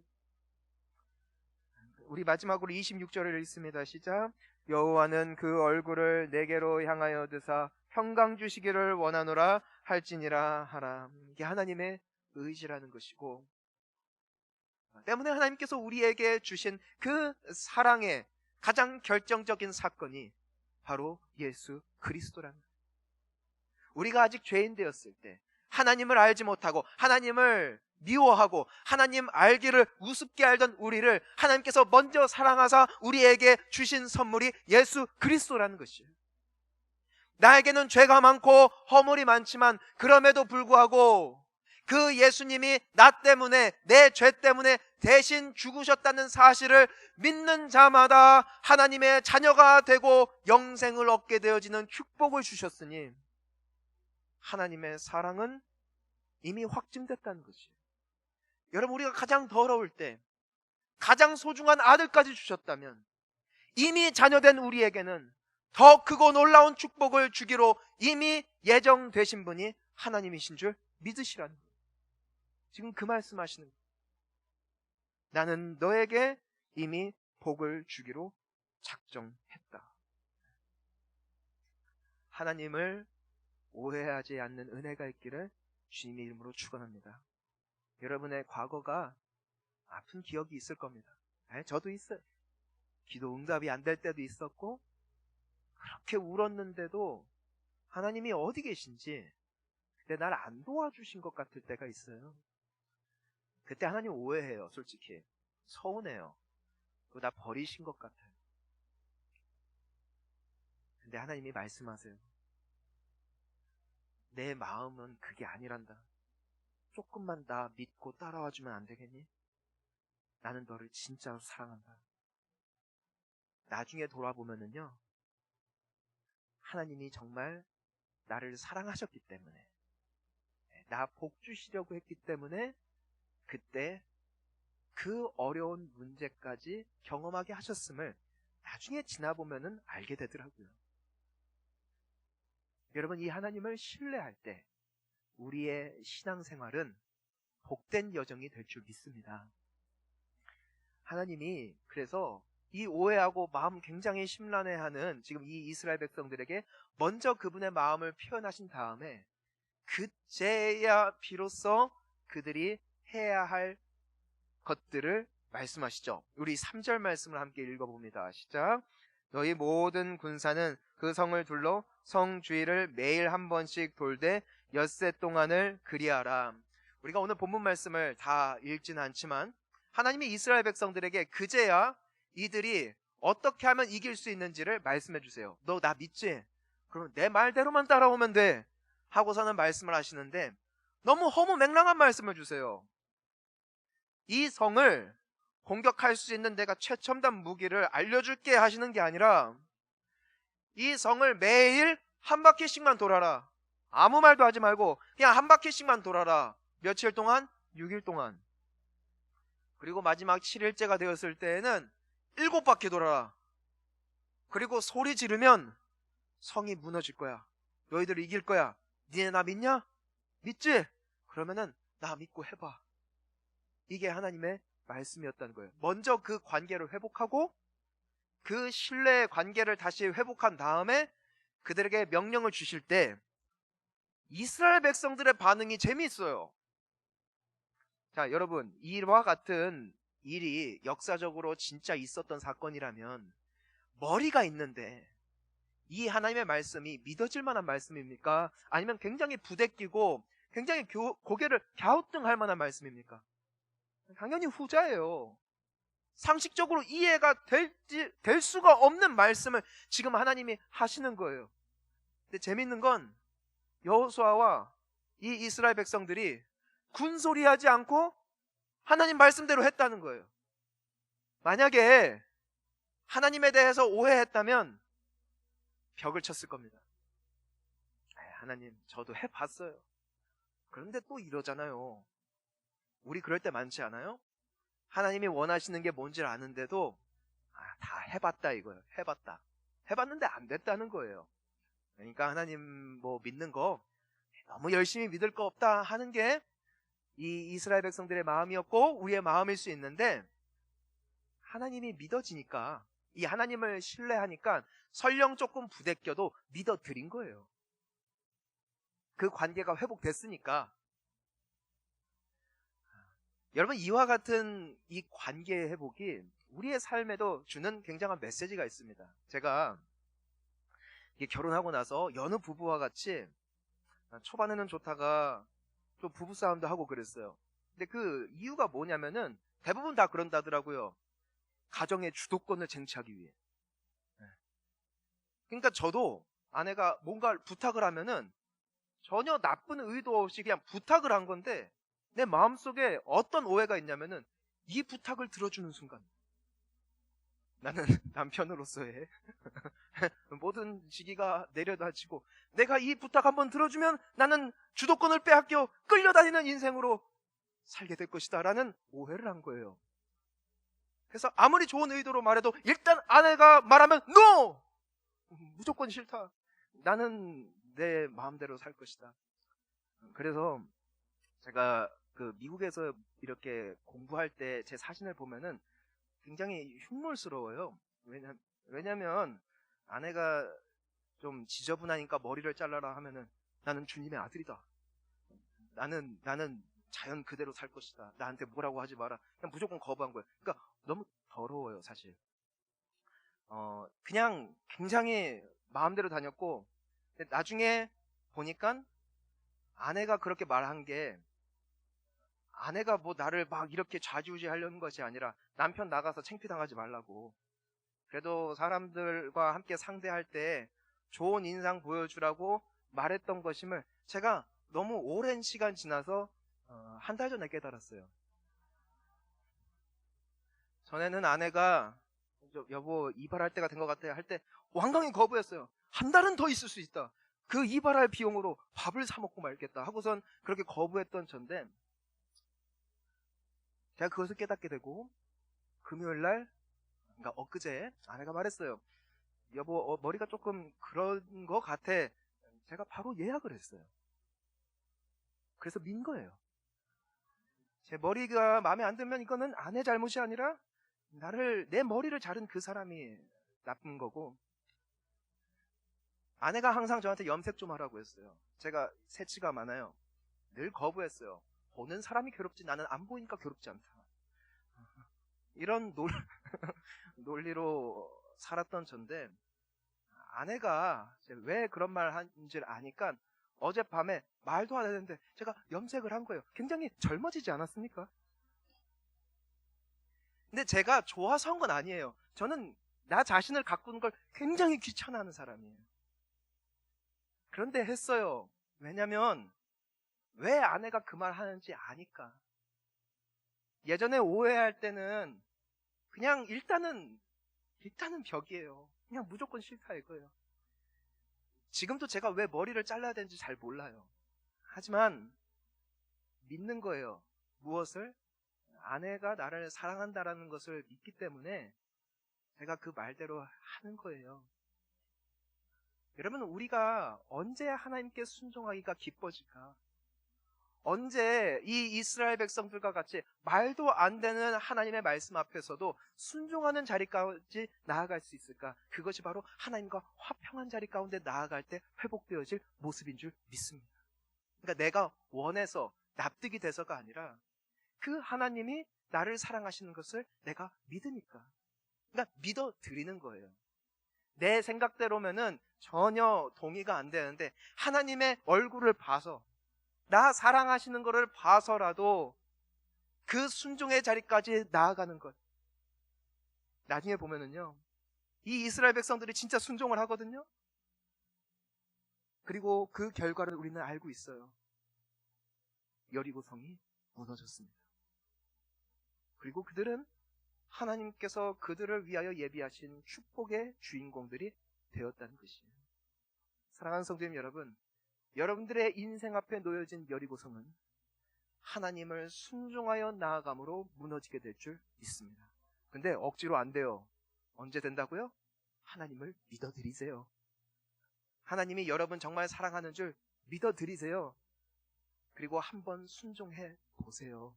우리 마지막으로 26절을 읽습니다. 시작. 여호와는 그 얼굴을 내게로 향하여 드사 평강 주시기를 원하노라 할지니라 하라. 이게 하나님의 의지라는 것이고, 때문에 하나님께서 우리에게 주신 그 사랑의 가장 결정적인 사건이 바로 예수 그리스도라는 거예요. 우리가 아직 죄인 되었을 때, 하나님을 알지 못하고 하나님을 미워하고 하나님 알기를 우습게 알던 우리를 하나님께서 먼저 사랑하사 우리에게 주신 선물이 예수 그리스도라는 것이에요. 나에게는 죄가 많고 허물이 많지만 그럼에도 불구하고 그 예수님이 나 때문에, 내 죄 때문에 대신 죽으셨다는 사실을 믿는 자마다 하나님의 자녀가 되고 영생을 얻게 되어지는 축복을 주셨으니 하나님의 사랑은 이미 확증됐다는 것이에요. 여러분, 우리가 가장 더러울 때 가장 소중한 아들까지 주셨다면 이미 자녀된 우리에게는 더 크고 놀라운 축복을 주기로 이미 예정되신 분이 하나님이신 줄 믿으시라는 거예요. 지금 그 말씀하시는 거예요. 나는 너에게 이미 복을 주기로 작정했다. 하나님을 오해하지 않는 은혜가 있기를 주님의 이름으로 축원합니다. 여러분의 과거가 아픈 기억이 있을 겁니다. 저도 있어요. 기도 응답이 안 될 때도 있었고, 그렇게 울었는데도 하나님이 어디 계신지 그때 날 안 도와주신 것 같을 때가 있어요. 그때 하나님 오해해요. 솔직히 서운해요. 나 버리신 것 같아요. 근데 하나님이 말씀하세요. 내 마음은 그게 아니란다. 조금만 나 믿고 따라와 주면 안 되겠니? 나는 너를 진짜로 사랑한다. 나중에 돌아보면은요, 하나님이 정말 나를 사랑하셨기 때문에, 나 복 주시려고 했기 때문에 그때 그 어려운 문제까지 경험하게 하셨음을 나중에 지나보면은 알게 되더라고요. 여러분, 이 하나님을 신뢰할 때 우리의 신앙생활은 복된 여정이 될 줄 믿습니다. 하나님이 그래서 이 오해하고 마음 굉장히 심란해하는 지금 이 이스라엘 백성들에게 먼저 그분의 마음을 표현하신 다음에 그제야 비로소 그들이 해야 할 것들을 말씀하시죠. 우리 3절 말씀을 함께 읽어봅니다. 시작. 너희 모든 군사는 그 성을 둘러 성 주위를 매일 한 번씩 돌되 엿새 동안을 그리하라. 우리가 오늘 본문 말씀을 다 읽지는 않지만 하나님이 이스라엘 백성들에게 그제야 이들이 어떻게 하면 이길 수 있는지를 말씀해 주세요. 너 나 믿지? 그럼 내 말대로만 따라오면 돼 하고서는 말씀을 하시는데, 너무 허무맹랑한 말씀을 주세요. 이 성을 공격할 수 있는 내가 최첨단 무기를 알려줄게 하시는 게 아니라 이 성을 매일 한 바퀴씩만 돌아라. 아무 말도 하지 말고 그냥 한 바퀴씩만 돌아라. 며칠 동안? 6일 동안. 그리고 마지막 7일째가 되었을 때에는 7바퀴 돌아라. 그리고 소리 지르면 성이 무너질 거야. 너희들 이길 거야. 니네 나 믿냐? 믿지? 그러면은 나 믿고 해봐. 이게 하나님의 말씀이었다는 거예요. 먼저 그 관계를 회복하고 그 신뢰의 관계를 다시 회복한 다음에 그들에게 명령을 주실 때 이스라엘 백성들의 반응이 재미있어요. 자, 여러분, 이와 같은 일이 역사적으로 진짜 있었던 사건이라면 머리가 있는데 이 하나님의 말씀이 믿어질 만한 말씀입니까? 아니면 굉장히 부대끼고 굉장히 고개를 갸우뚱할 만한 말씀입니까? 당연히 후자예요. 상식적으로 이해가 될 수가 없는 말씀을 지금 하나님이 하시는 거예요. 근데 재밌는 건 여호수아와 이 이스라엘 백성들이 군소리하지 않고 하나님 말씀대로 했다는 거예요. 만약에 하나님에 대해서 오해했다면 벽을 쳤을 겁니다. 하나님, 저도 해봤어요. 그런데 또 이러잖아요. 우리 그럴 때 많지 않아요? 하나님이 원하시는 게 뭔지 아는데도 다 해봤다 이거예요. 해봤다. 해봤는데 안 됐다는 거예요. 그러니까 하나님 믿는 거 너무 열심히 믿을 거 없다 하는 게 이 이스라엘 백성들의 마음이었고 우리의 마음일 수 있는데, 하나님이 믿어지니까, 이 하나님을 신뢰하니까 설령 조금 부대껴도 믿어드린 거예요. 그 관계가 회복됐으니까. 여러분, 이와 같은 이 관계의 회복이 우리의 삶에도 주는 굉장한 메시지가 있습니다. 제가 결혼하고 나서 여느 부부와 같이 초반에는 좋다가 좀 부부싸움도 하고 그랬어요. 근데 그 이유가 뭐냐면은 대부분 다 그런다더라고요. 가정의 주도권을 쟁취하기 위해. 그러니까 저도 아내가 뭔가 부탁을 하면은 전혀 나쁜 의도 없이 그냥 부탁을 한 건데 내 마음속에 어떤 오해가 있냐면은 이 부탁을 들어주는 순간 나는 남편으로서의 모든 시기가 내려다지고 내가 이 부탁 한번 들어주면 나는 주도권을 빼앗겨 끌려다니는 인생으로 살게 될 것이다 라는 오해를 한 거예요. 그래서 아무리 좋은 의도로 말해도 일단 아내가 말하면 NO! 무조건 싫다. 나는 내 마음대로 살 것이다. 그래서 제가 그 미국에서 이렇게 공부할 때 제 사진을 보면은 굉장히 흉물스러워요. 왜냐면 아내가 좀 지저분하니까 머리를 잘라라 하면은 나는 주님의 아들이다. 나는 자연 그대로 살 것이다. 나한테 뭐라고 하지 마라. 그냥 무조건 거부한 거예요. 그러니까 너무 더러워요, 사실. 그냥 굉장히 마음대로 다녔고, 근데 나중에 보니까 아내가 그렇게 말한 게 아내가 나를 막 이렇게 좌지우지 하려는 것이 아니라 남편 나가서 창피당하지 말라고. 그래도 사람들과 함께 상대할 때 좋은 인상 보여주라고 말했던 것임을 제가 너무 오랜 시간 지나서 한 달 전에 깨달았어요. 전에는 아내가 여보 이발할 때가 된 것 같아 할 때 완강히 거부했어요. 한 달은 더 있을 수 있다. 그 이발할 비용으로 밥을 사 먹고 말겠다 하고선 그렇게 거부했던 전데, 제가 그것을 깨닫게 되고 금요일날, 그러니까 엊그제 아내가 말했어요. 여보 머리가 조금 그런 것 같아. 제가 바로 예약을 했어요. 그래서 민 거예요. 제 머리가 마음에 안 들면 이거는 아내 잘못이 아니라 내 머리를 자른 그 사람이 나쁜 거고, 아내가 항상 저한테 염색 좀 하라고 했어요. 제가 새치가 많아요. 늘 거부했어요. 보는 사람이 괴롭지 나는 안 보이니까 괴롭지 않다. 이런 논리로 살았던 전데, 아내가 왜 그런 말 한지를 아니까 어젯밤에 말도 안 했는데 제가 염색을 한 거예요. 굉장히 젊어지지 않았습니까? 근데 제가 좋아서 한 건 아니에요. 저는 나 자신을 가꾸는 걸 굉장히 귀찮아하는 사람이에요. 그런데 했어요. 왜냐면 왜 아내가 그 말 하는지 아니까. 예전에 오해할 때는 그냥 일단은 벽이에요. 그냥 무조건 싫다 이거예요. 지금도 제가 왜 머리를 잘라야 되는지 잘 몰라요. 하지만 믿는 거예요. 무엇을? 아내가 나를 사랑한다라는 것을 믿기 때문에 제가 그 말대로 하는 거예요. 여러분, 우리가 언제 하나님께 순종하기가 기뻐질까? 언제 이 이스라엘 백성들과 같이 말도 안 되는 하나님의 말씀 앞에서도 순종하는 자리까지 나아갈 수 있을까? 그것이 바로 하나님과 화평한 자리 가운데 나아갈 때 회복되어질 모습인 줄 믿습니다. 그러니까 내가 원해서 납득이 돼서가 아니라 그 하나님이 나를 사랑하시는 것을 내가 믿으니까. 그러니까 믿어드리는 거예요. 내 생각대로면은 전혀 동의가 안 되는데 하나님의 얼굴을 봐서, 나 사랑하시는 것을 봐서라도 그 순종의 자리까지 나아가는 것. 나중에 보면은요, 이 이스라엘 백성들이 진짜 순종을 하거든요. 그리고 그 결과를 우리는 알고 있어요. 여리고 성이 무너졌습니다. 그리고 그들은 하나님께서 그들을 위하여 예비하신 축복의 주인공들이 되었다는 것이에요. 사랑하는 성도님 여러분, 여러분들의 인생 앞에 놓여진 여리고성은 하나님을 순종하여 나아감으로 무너지게 될 줄 믿습니다. 근데 억지로 안 돼요. 언제 된다고요? 하나님을 믿어드리세요. 하나님이 여러분 정말 사랑하는 줄 믿어드리세요. 그리고 한번 순종해 보세요.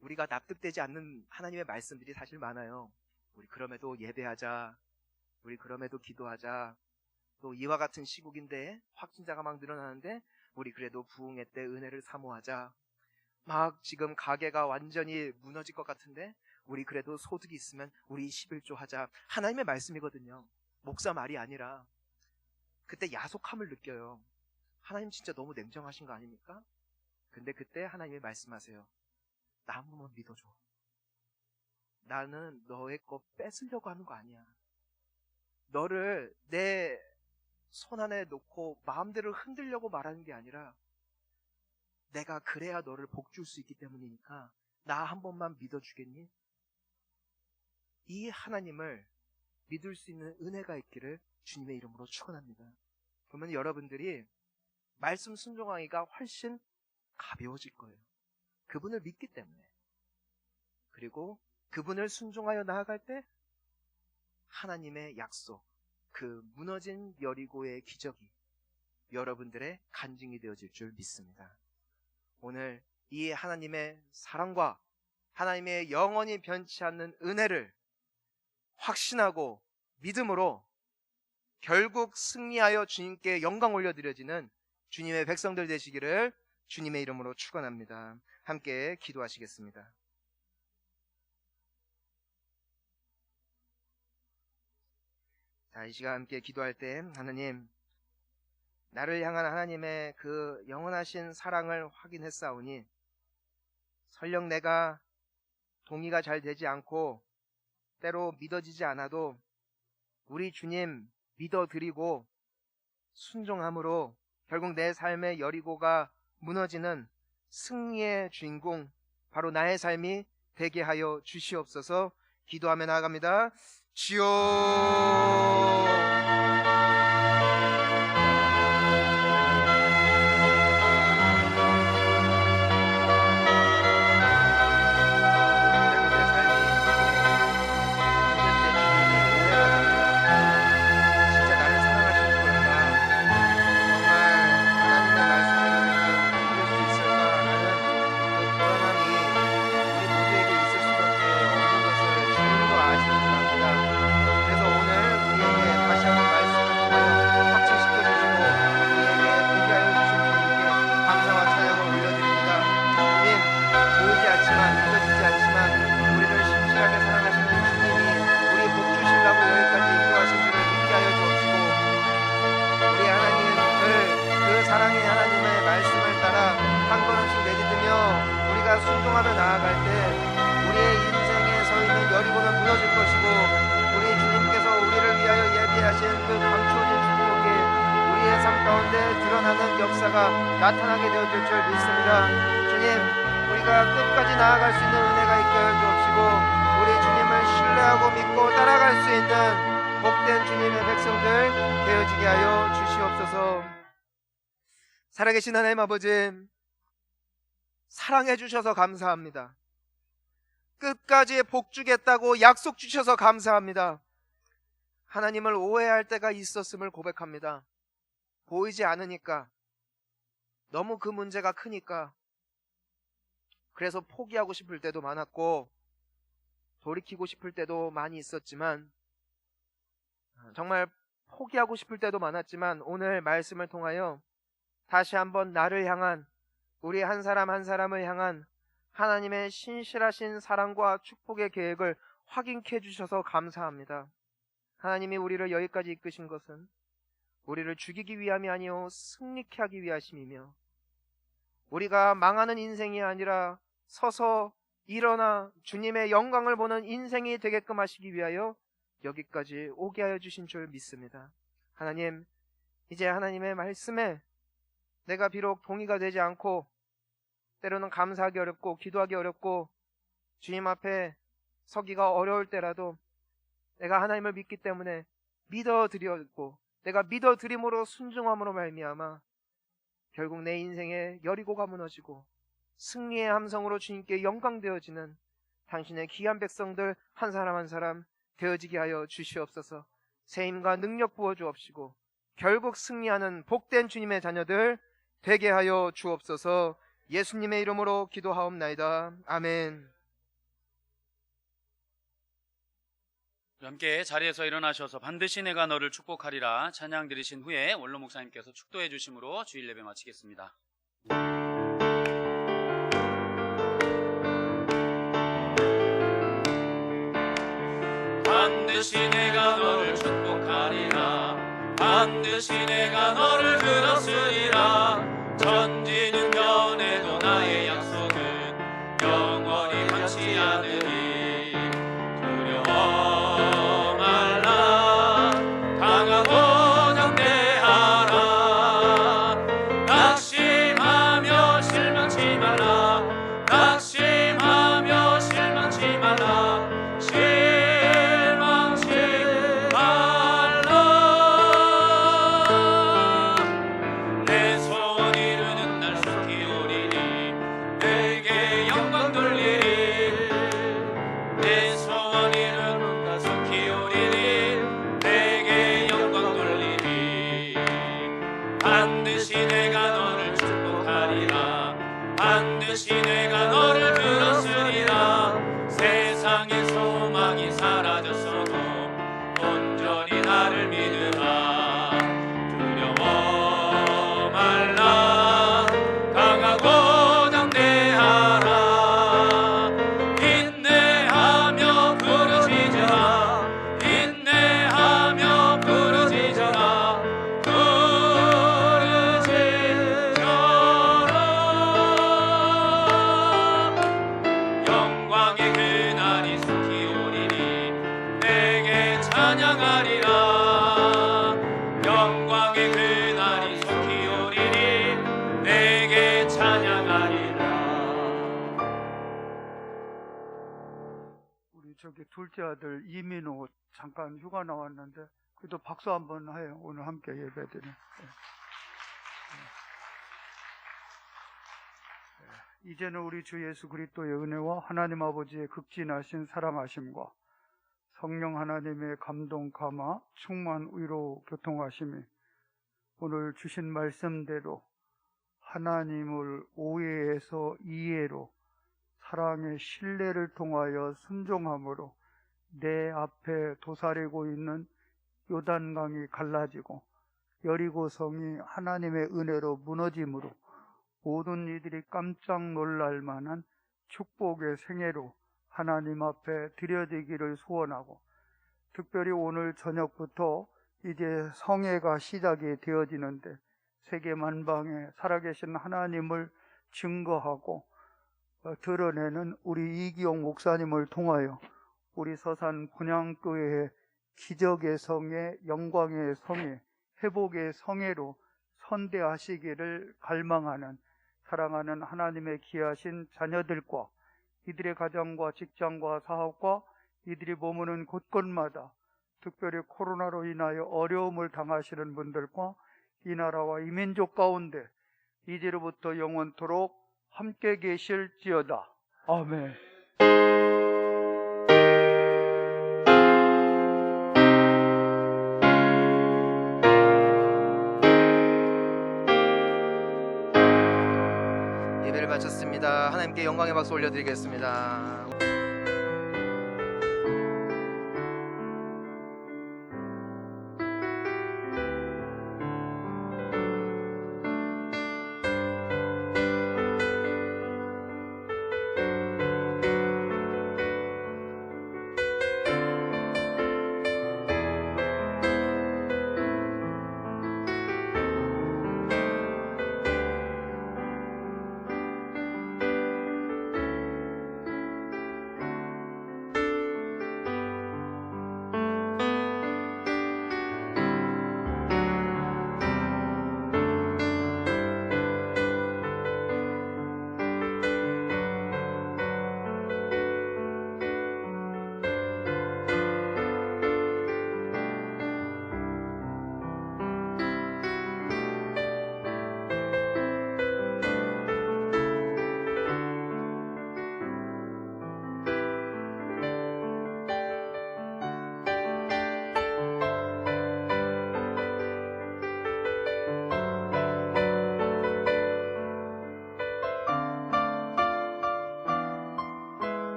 우리가 납득되지 않는 하나님의 말씀들이 사실 많아요. 우리 그럼에도 예배하자, 우리 그럼에도 기도하자, 또 이와 같은 시국인데 확진자가 막 늘어나는데 우리 그래도 부흥회 때 은혜를 사모하자, 막 지금 가게가 완전히 무너질 것 같은데 우리 그래도 소득이 있으면 우리 11조 하자. 하나님의 말씀이거든요. 목사 말이 아니라. 그때 야속함을 느껴요. 하나님 진짜 너무 냉정하신 거 아닙니까? 근데 그때 하나님이 말씀하세요. 나 한 번만 믿어줘. 나는 너의 거 뺏으려고 하는 거 아니야. 너를 내 손 안에 놓고 마음대로 흔들려고 말하는 게 아니라 내가 그래야 너를 복 줄 수 있기 때문이니까 나 한 번만 믿어주겠니? 이 하나님을 믿을 수 있는 은혜가 있기를 주님의 이름으로 축원합니다. 그러면 여러분들이 말씀 순종하기가 훨씬 가벼워질 거예요. 그분을 믿기 때문에. 그리고 그분을 순종하여 나아갈 때 하나님의 약속, 그 무너진 여리고의 기적이 여러분들의 간증이 되어질 줄 믿습니다. 오늘 이 하나님의 사랑과 하나님의 영원히 변치 않는 은혜를 확신하고 믿음으로 결국 승리하여 주님께 영광 올려드려지는 주님의 백성들 되시기를 주님의 이름으로 축원합니다. 함께 기도하시겠습니다. 자, 이 시간 함께 기도할 때 하나님, 나를 향한 하나님의 그 영원하신 사랑을 확인했사오니 설령 내가 동의가 잘 되지 않고 때로 믿어지지 않아도 우리 주님 믿어드리고 순종함으로 결국 내 삶의 여리고가 무너지는 승리의 주인공, 바로 나의 삶이 되게 하여 주시옵소서. 기도하며 나아갑니다. 주여, 사랑의 하나님의 말씀을 따라 한 걸음씩 내딛으며 우리가 순종하며 나아갈 때 우리의 인생에 서 있는 여리고는 무너질 것이고 우리 주님께서 우리를 위하여 예비하신 그 감추어진 축복에 우리의 삶 가운데 드러나는 역사가 나타나게 되어질 줄 믿습니다. 주님, 우리가 끝까지 나아갈 수 있는 은혜가 있게 하여 주옵시고 우리 주님을 신뢰하고 믿고 따라갈 수 있는 복된 주님의 백성들 되어지게 하여 주시옵소서. 살아계신 하나님 아버지, 사랑해 주셔서 감사합니다. 끝까지 복 주겠다고 약속 주셔서 감사합니다. 하나님을 오해할 때가 있었음을 고백합니다. 보이지 않으니까, 너무 그 문제가 크니까, 그래서 포기하고 싶을 때도 많았고 돌이키고 싶을 때도 많이 있었지만, 정말 포기하고 싶을 때도 많았지만 오늘 말씀을 통하여 다시 한번 나를 향한, 우리 한 사람 한 사람을 향한 하나님의 신실하신 사랑과 축복의 계획을 확인케 해주셔서 감사합니다. 하나님이 우리를 여기까지 이끄신 것은 우리를 죽이기 위함이 아니요 승리케 하기 위하심이며, 우리가 망하는 인생이 아니라 서서 일어나 주님의 영광을 보는 인생이 되게끔 하시기 위하여 여기까지 오게 하여 주신 줄 믿습니다. 하나님, 이제 하나님의 말씀에 내가 비록 동의가 되지 않고 때로는 감사하기 어렵고 기도하기 어렵고 주님 앞에 서기가 어려울 때라도 내가 하나님을 믿기 때문에 믿어드렸고, 내가 믿어드림으로 순종함으로 말미암아 결국 내 인생에 여리고가 무너지고 승리의 함성으로 주님께 영광되어지는 당신의 귀한 백성들 한 사람 한 사람 되어지게 하여 주시옵소서. 새 힘과 능력 부어주옵시고 결국 승리하는 복된 주님의 자녀들 되게 하여 주옵소서. 예수님의 이름으로 기도하옵나이다. 아멘. 함께 자리에서 일어나셔서 반드시 내가 너를 축복하리라 찬양 드리신 후에 원로 목사님께서 축도해 주심으로 주일 예배 마치겠습니다. 반드시 내가 너를 축복하리라. 반드시 내가 너를 들었으리라. 천지는 변해도 나의 약속은 영원히 변치 않으리. 두려워 말라. 강하고 담대하라. 낙심하며 실망치 말라. 낙심하며 실망치 말라. 실망치 말라. 내 소원 이루는 날 속히 오리니 내게 영광 돌리리. 내 소원 이루는 날 속히 오리니 내게 영광 돌리리. 반드시 내가 너를 축복하리라. 반드시 내가 너를 들었으리라. 세상의 소망이 사라졌어도 온전히 나를 믿으라. 두려워 말라. 강하고 담대하라. 인내하며 부르짖으라. 인내하며 부르짖으라. 영광의 그날이 속히 오리니 내게 찬양하리라. 영광의 그날이 속히 오리니 내게 찬양하리라. 우리 저기 둘째 아들 이민호 잠깐 휴가 나왔는데 그래도 박수 한번 해요. 오늘 함께 예배드리는. 이제는 우리 주 예수 그리스도의 은혜와 하나님 아버지의 극진하신 사랑하심과 성령 하나님의 감동 감화 충만 위로 교통하심이 오늘 주신 말씀대로 하나님을 오해에서 이해로 사랑의 신뢰를 통하여 순종함으로 내 앞에 도사리고 있는 요단강이 갈라지고 여리고성이 하나님의 은혜로 무너짐으로 모든 이들이 깜짝 놀랄 만한 축복의 생애로 하나님 앞에 드려지기를 소원하고, 특별히 오늘 저녁부터 이제 성회가 시작이 되어지는데 세계 만방에 살아계신 하나님을 증거하고 드러내는 우리 이기용 목사님을 통하여 우리 서산 본향교회의 기적의 성회, 영광의 성회, 회복의 성회로 선대하시기를 갈망하는 사랑하는 하나님의 귀하신 자녀들과 이들의 가정과 직장과 사업과 이들이 머무는 곳곳마다 특별히 코로나로 인하여 어려움을 당하시는 분들과 이 나라와 이 민족 가운데 이제로부터 영원토록 함께 계실지어다. 아멘. 예배를 마쳤습니다. 하나님께 영광의 박수 올려드리겠습니다.